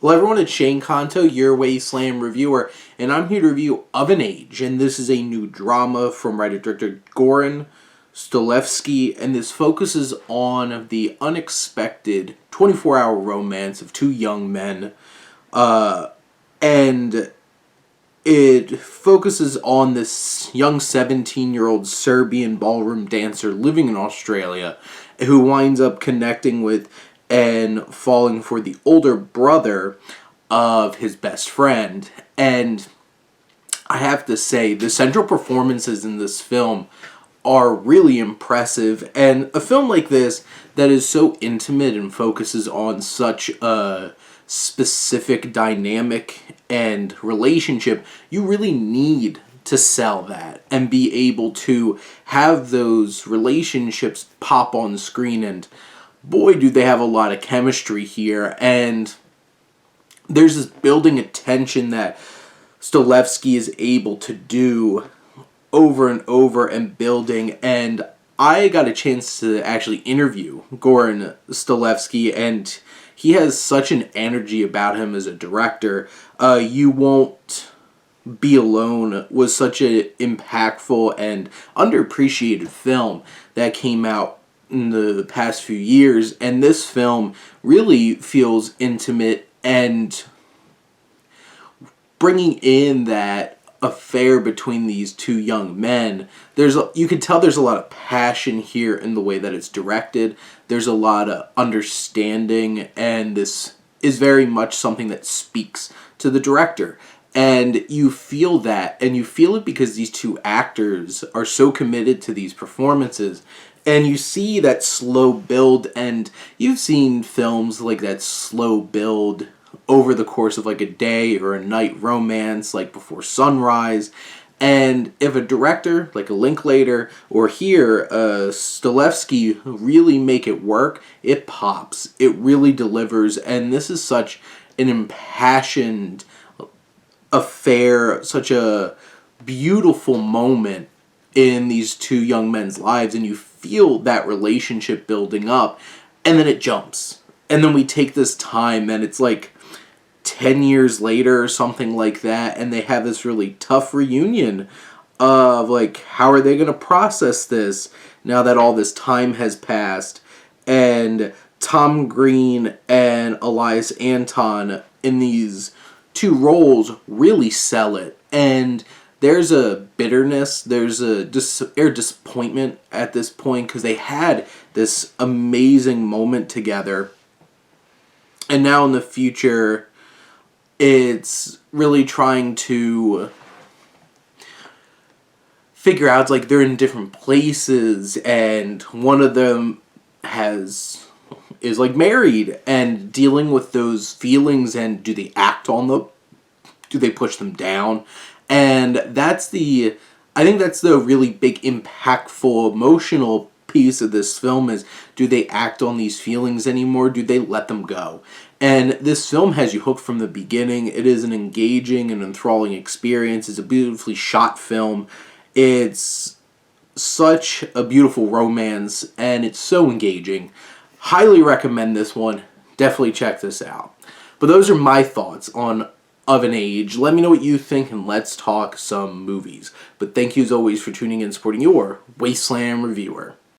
Hello everyone, it's Shane Kanto, your Wasteland reviewer, and I'm here to review Of an Age, and this is a new drama from writer-director Goran Stolevsky, and this focuses on the unexpected 24-hour romance of two young men, and it focuses on this young 17-year-old Serbian ballroom dancer living in Australia who winds up connecting with and falling for the older brother of his best friend. And I have to say, the central performances in this film are really impressive. And a film like this that is so intimate and focuses on such a specific dynamic and relationship, you really need to sell that and be able to have those relationships pop on screen. And boy, do they have a lot of chemistry here. And there's this building of tension that Stolevsky is able to do over and over and building. And I got a chance to actually interview Goran Stolevsky, and he has such an energy about him as a director. You Won't Be Alone was such an impactful and underappreciated film that came out in the past few years, and this film really feels intimate and bringing in that affair between these two young men. You can tell there's a lot of passion here in the way that it's directed. There's a lot of understanding, and this is very much something that speaks to the director. And you feel that, and you feel it because these two actors are so committed to these performances. And you see that slow build, and you've seen films like that slow build over the course of like a day or a night romance, like Before Sunrise. And if a director, like a Linklater, or here, Stolevsky, really make it work, it pops. It really delivers, and this is such an impassioned affair, such a beautiful moment in these two young men's lives, and you feel that relationship building up, and then it jumps. And then we take this time, and it's like 10 years later or something like that, and they have this really tough reunion of like, how are they going to process this now that all this time has passed? And Tom Green and Elias Anton in these two roles really sell it. And there's a bitterness, there's a disappointment at this point because they had this amazing moment together. And now in the future, it's really trying to figure out, like, they're in different places, and one of them is like married and dealing with those feelings, and do they act on them? Do they push them down? And I think that's the really big, impactful, emotional piece of this film is, do they act on these feelings anymore? Do they let them go? And this film has you hooked from the beginning. It is an engaging and enthralling experience. It's a beautifully shot film. It's such a beautiful romance, and it's so engaging. Highly recommend this one. Definitely check this out. But those are my thoughts on Of an Age. Let me know what you think, and let's talk some movies. But thank you as always for tuning in and supporting your Wasteland reviewer.